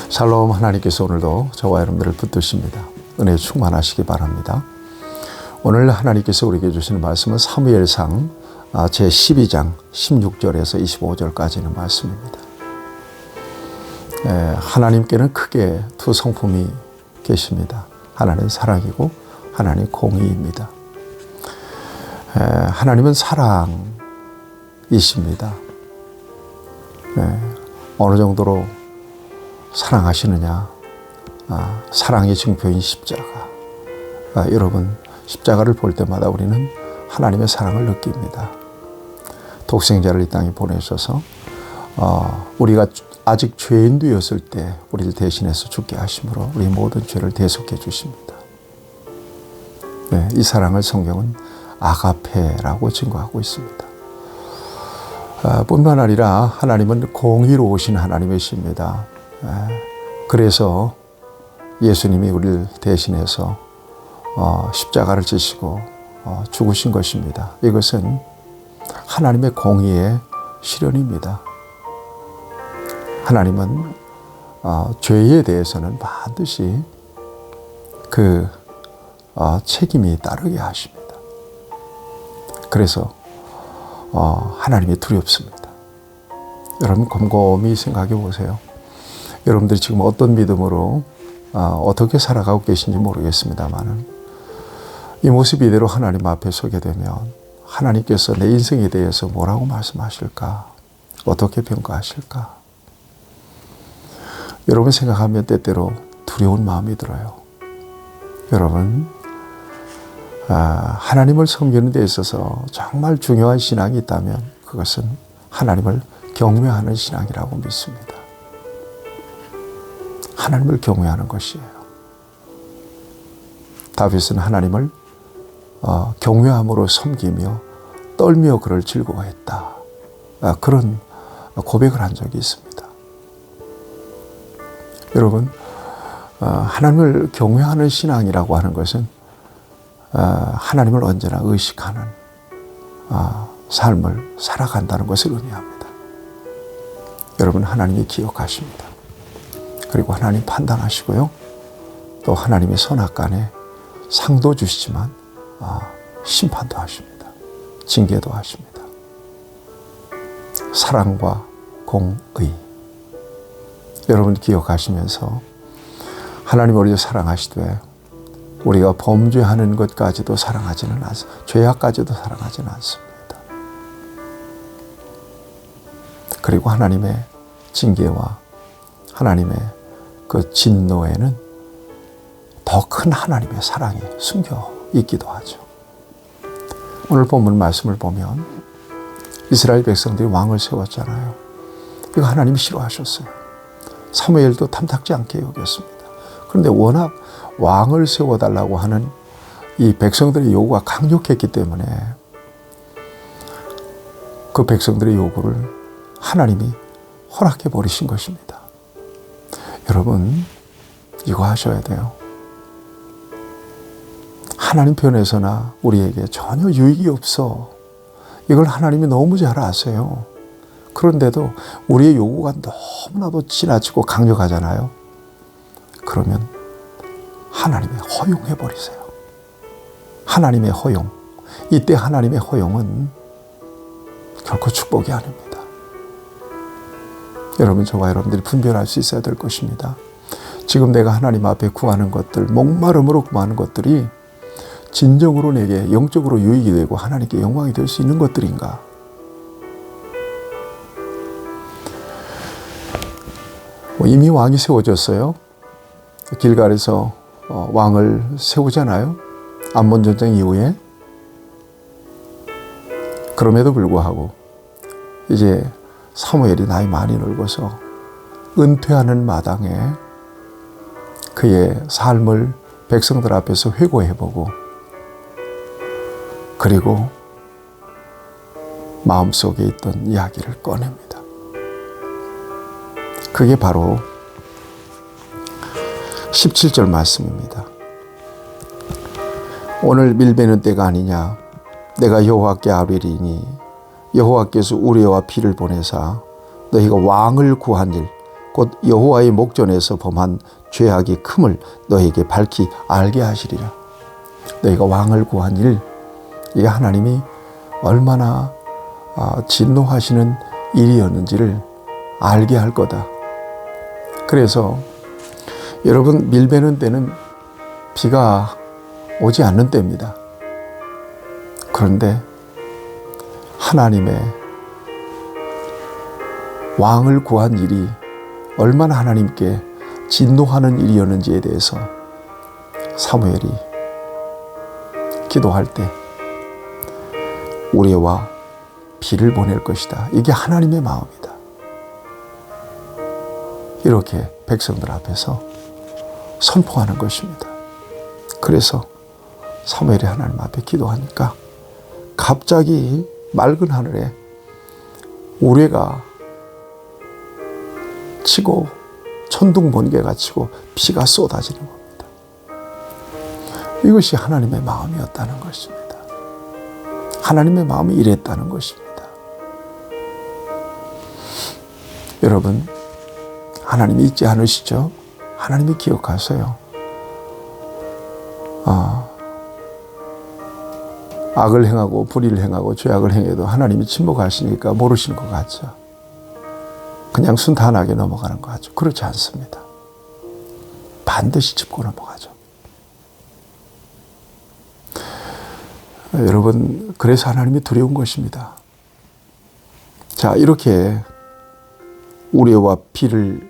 샬롬. 하나님께서 오늘도 저와 여러분들을 붙드십니다. 은혜 충만하시기 바랍니다. 오늘 하나님께서 우리에게 주시는 말씀은 사무엘상 제12장 16절에서 25절까지 있는 말씀입니다. 하나님께는 크게 두 성품이 계십니다. 하나는 사랑이고 하나는 공의입니다. 하나님은 사랑이십니다. 어느 정도로 사랑하시느냐? 사랑의 증표인 십자가. 여러분, 십자가를 볼 때마다 우리는 하나님의 사랑을 느낍니다. 독생자를 이 땅에 보내셔서 우리가 아직 죄인 되었을 때 우리를 대신해서 죽게 하심으로 우리 모든 죄를 대속해 주십니다. 이 사랑을 성경은 아가페라고 증거하고 있습니다. 뿐만 아니라 하나님은 공의로우신 하나님이십니다. 그래서 예수님이 우리를 대신해서 십자가를 지시고 죽으신 것입니다. 이것은 하나님의 공의의 실현입니다. 하나님은 죄에 대해서는 반드시 그 책임이 따르게 하십니다. 그래서 하나님이 두렵습니다. 여러분 곰곰이 생각해 보세요. 여러분들이 지금 어떤 믿음으로 어떻게 살아가고 계신지 모르겠습니다만 이 모습 이대로 하나님 앞에 서게 되면 하나님께서 내 인생에 대해서 뭐라고 말씀하실까? 어떻게 평가하실까? 여러분 생각하면 때때로 두려운 마음이 들어요. 여러분 하나님을 섬기는 데 있어서 정말 중요한 신앙이 있다면 그것은 하나님을 경외하는 신앙이라고 믿습니다. 하나님을 경외하는 것이에요. 다윗은 하나님을 경외함으로 섬기며 떨며 그를 즐거워했다. 그런 고백을 한 적이 있습니다. 여러분, 하나님을 경외하는 신앙이라고 하는 것은 하나님을 언제나 의식하는 삶을 살아간다는 것을 의미합니다. 여러분, 하나님이 기억하십니다. 그리고 하나님 판단하시고요. 또 하나님의 선악간에 상도 주시지만 심판도 하십니다. 징계도 하십니다. 사랑과 공의. 여러분 기억하시면서 하나님 우리를 사랑하시되 우리가 범죄하는 것까지도 사랑하지는 않습니다. 죄악까지도 사랑하지는 않습니다. 그리고 하나님의 징계와 하나님의 그 진노에는 더 큰 하나님의 사랑이 숨겨 있기도 하죠. 오늘 본문 말씀을 보면 이스라엘 백성들이 왕을 세웠잖아요. 이거 하나님이 싫어하셨어요. 사무엘도 탐탁지 않게 여겼습니다. 그런데 워낙 왕을 세워달라고 하는 이 백성들의 요구가 강력했기 때문에 그 백성들의 요구를 하나님이 허락해 버리신 것입니다. 여러분, 이거 하셔야 돼요. 하나님 편에서나 우리에게 전혀 유익이 없어. 이걸 하나님이 너무 잘 아세요. 그런데도 우리의 요구가 너무나도 지나치고 강력하잖아요. 그러면 하나님의 허용해 버리세요. 하나님의 허용. 이때 하나님의 허용은 결코 축복이 아닙니다. 여러분, 저와 여러분들이 분별할 수 있어야 될 것입니다. 지금 내가 하나님 앞에 구하는 것들, 목마름으로 구하는 것들이 진정으로 내게 영적으로 유익이 되고 하나님께 영광이 될 수 있는 것들인가? 이미 왕이 세워졌어요. 길갈에서 왕을 세우잖아요. 암몬 전쟁 이후에. 그럼에도 불구하고 이제 사무엘이 나이 많이 늙어서 은퇴하는 마당에 그의 삶을 백성들 앞에서 회고해보고 그리고 마음속에 있던 이야기를 꺼냅니다. 그게 바로 17절 말씀입니다. 오늘 밀베는 때가 아니냐? 내가 여호와께 아뢰리니 여호와께서 우레와 비를 보내사 너희가 왕을 구한 일 곧 여호와의 목전에서 범한 죄악의 큼을 너에게 밝히 알게 하시리라. 너희가 왕을 구한 일, 이게 하나님이 얼마나 진노하시는 일이었는지를 알게 할 거다. 그래서 여러분, 밀베는 때는 비가 오지 않는 때입니다. 그런데 하나님의 왕을 구한 일이 얼마나 하나님께 진노하는 일이었는지에 대해서 사무엘이 기도할 때 우레와 비를 보낼 것이다. 이게 하나님의 마음이다. 이렇게 백성들 앞에서 선포하는 것입니다. 그래서 사무엘이 하나님 앞에 기도하니까 갑자기 맑은 하늘에 우레가 치고 천둥 번개가 치고 비가 쏟아지는 겁니다. 이것이 하나님의 마음이었다는 것입니다. 하나님의 마음이 이랬다는 것입니다. 여러분, 하나님이 잊지 않으시죠? 하나님이 기억하세요. 악을 행하고 불의를 행하고 죄악을 행해도 하나님이 침묵하시니까 모르시는 것 같죠. 그냥 순탄하게 넘어가는 것 같죠. 그렇지 않습니다. 반드시 짚고 넘어가죠. 여러분, 그래서 하나님이 두려운 것입니다. 자, 이렇게 우레와 비를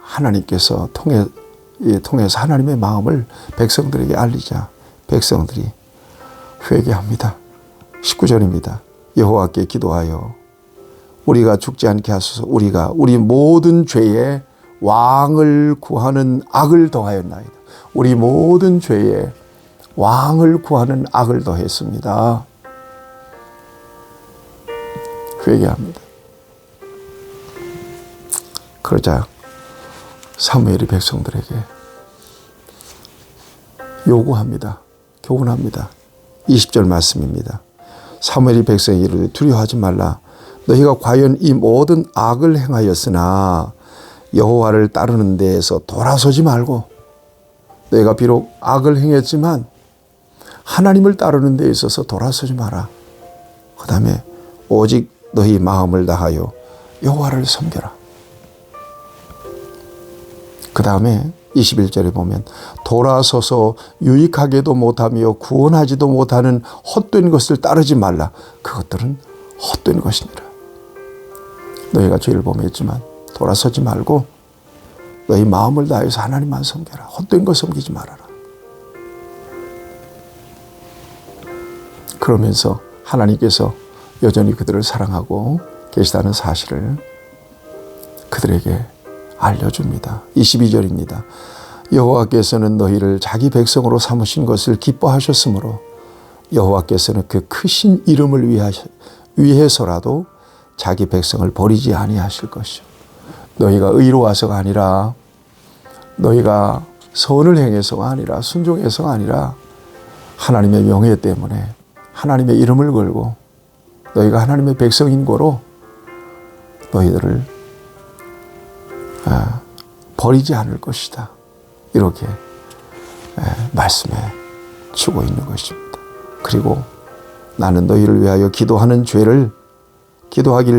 하나님께서 통해서 하나님의 마음을 백성들에게 알리자 백성들이 회개합니다. 19절입니다. 여호와께 기도하여 우리가 죽지 않게 하소서. 우리가 우리 모든 죄에 왕을 구하는 악을 더하였나이다. 우리 모든 죄에 왕을 구하는 악을 더했습니다. 회개합니다. 그러자 사무엘이 백성들에게 요구합니다. 교훈합니다. 20절 말씀입니다. 사무엘이 백성에게 이르되 두려워하지 말라. 너희가 과연 이 모든 악을 행하였으나 여호와를 따르는 데에서 돌아서지 말고, 너희가 비록 악을 행했지만 하나님을 따르는 데 있어서 돌아서지 마라. 그 다음에 오직 너희 마음을 다하여 여호와를 섬겨라. 그 다음에 21절에 보면 돌아서서 유익하게도 못하며 구원하지도 못하는 헛된 것을 따르지 말라. 그것들은 헛된 것이니라. 너희가 죄를 범했지만 돌아서지 말고 너희 마음을 다해서 하나님만 섬겨라. 헛된 것 섬기지 말아라. 그러면서 하나님께서 여전히 그들을 사랑하고 계시다는 사실을 그들에게 알려줍니다. 22절입니다. 여호와께서는 너희를 자기 백성으로 삼으신 것을 기뻐하셨으므로 여호와께서는 그 크신 이름을 위해서라도 자기 백성을 버리지 아니하실 것이요. 너희가 의로워서가 아니라, 너희가 선을 행해서가 아니라, 순종해서가 아니라 하나님의 명예 때문에 하나님의 이름을 걸고 너희가 하나님의 백성인 거로 너희들을 버리지 않을 것이다. 이렇게 말씀해 주고 있는 것입니다. 그리고 나는 너희를 위하여 기도하기를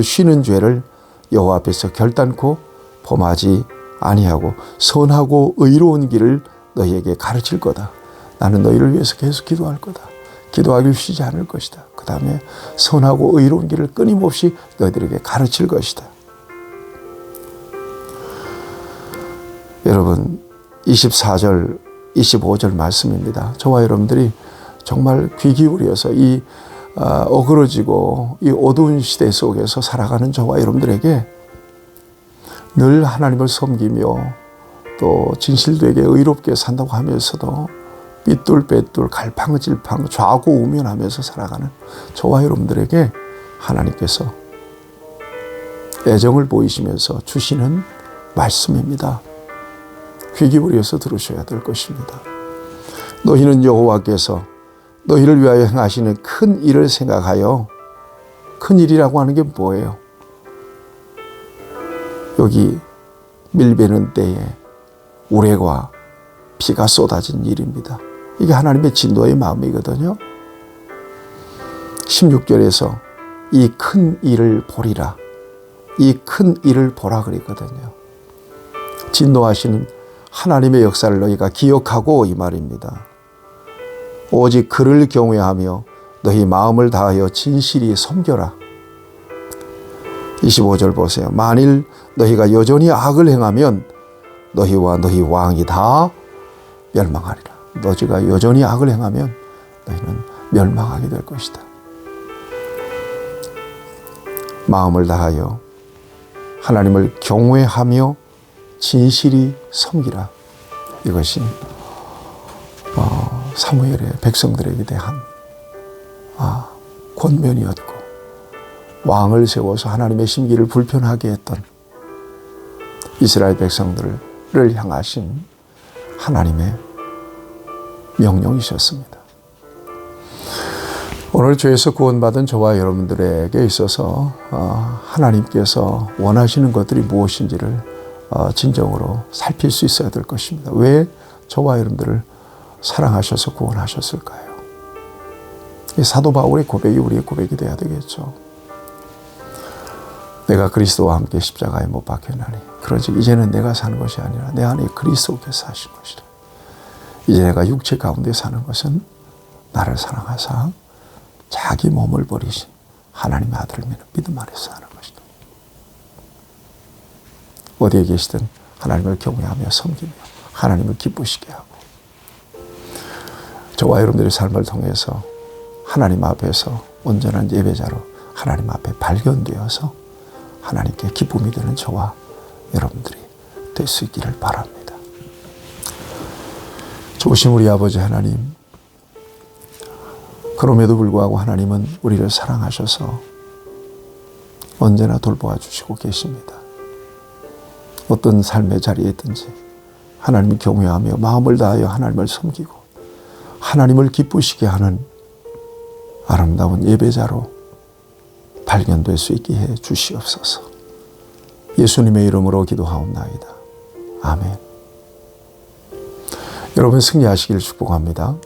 쉬는 죄를 여호와 앞에서 결단코 범하지 아니하고 선하고 의로운 길을 너희에게 가르칠 거다. 나는 너희를 위해서 계속 기도할 거다. 기도하기를 쉬지 않을 것이다. 그 다음에 선하고 의로운 길을 끊임없이 너희들에게 가르칠 것이다. 여러분, 24절, 25절 말씀입니다. 저와 여러분들이 정말 귀 기울여서 이 어그러지고 이 어두운 시대 속에서 살아가는 저와 여러분들에게 늘 하나님을 섬기며 또 진실되게 의롭게 산다고 하면서도 삐뚤빼뚤 갈팡질팡 좌고우면하면서 살아가는 저와 여러분들에게 하나님께서 애정을 보이시면서 주시는 말씀입니다. 귀 기울여서 들으셔야 될 것입니다. 너희는 여호와께서 너희를 위하여 행하시는 큰 일을 생각하여, 큰 일이라고 하는 게 뭐예요? 여기 밀베는 때에 우레과 피가 쏟아진 일입니다. 이게 하나님의 진노의 마음이거든요. 16절에서 이 큰 일을 보리라. 이 큰 일을 보라 그랬거든요. 진노하시는 하나님의 역사를 너희가 기억하고 이 말입니다. 오직 그를 경외하며 너희 마음을 다하여 진실히 섬겨라. 25절 보세요. 만일 너희가 여전히 악을 행하면 너희와 너희 왕이 다 멸망하리라. 너희가 여전히 악을 행하면 너희는 멸망하게 될 것이다. 마음을 다하여 하나님을 경외하며 진실히 섬기라. 이것이 사무엘의 백성들에게 대한 권면이었고, 왕을 세워서 하나님의 심기를 불편하게 했던 이스라엘 백성들을 향하신 하나님의 명령이셨습니다. 오늘 죄에서 구원받은 저와 여러분들에게 있어서 하나님께서 원하시는 것들이 무엇인지를 진정으로 살필 수 있어야 될 것입니다. 왜 저와 여러분들을 사랑하셔서 구원하셨을까요? 사도 바울의 고백이 우리의 고백이 돼야 되겠죠. 내가 그리스도와 함께 십자가에 못 박혔나니 그러즉 이제는 내가 사는 것이 아니라 내 안에 그리스도께서 사신 것이라. 이제 내가 육체 가운데 사는 것은 나를 사랑하사 자기 몸을 버리신 하나님의 아들을 믿는 믿음 안에서 사는 것이다. 어디에 계시든 하나님을 경외하며 섬기며 하나님을 기쁘시게 하고, 저와 여러분들의 삶을 통해서 하나님 앞에서 온전한 예배자로 하나님 앞에 발견되어서 하나님께 기쁨이 되는 저와 여러분들이 될 수 있기를 바랍니다. 좋으신 우리 아버지 하나님, 그럼에도 불구하고 하나님은 우리를 사랑하셔서 언제나 돌보아 주시고 계십니다. 어떤 삶의 자리에 있든지 하나님을 경외하며 마음을 다하여 하나님을 섬기고 하나님을 기쁘시게 하는 아름다운 예배자로 발견될 수 있게 해 주시옵소서. 예수님의 이름으로 기도하옵나이다. 아멘. 여러분 승리하시길 축복합니다.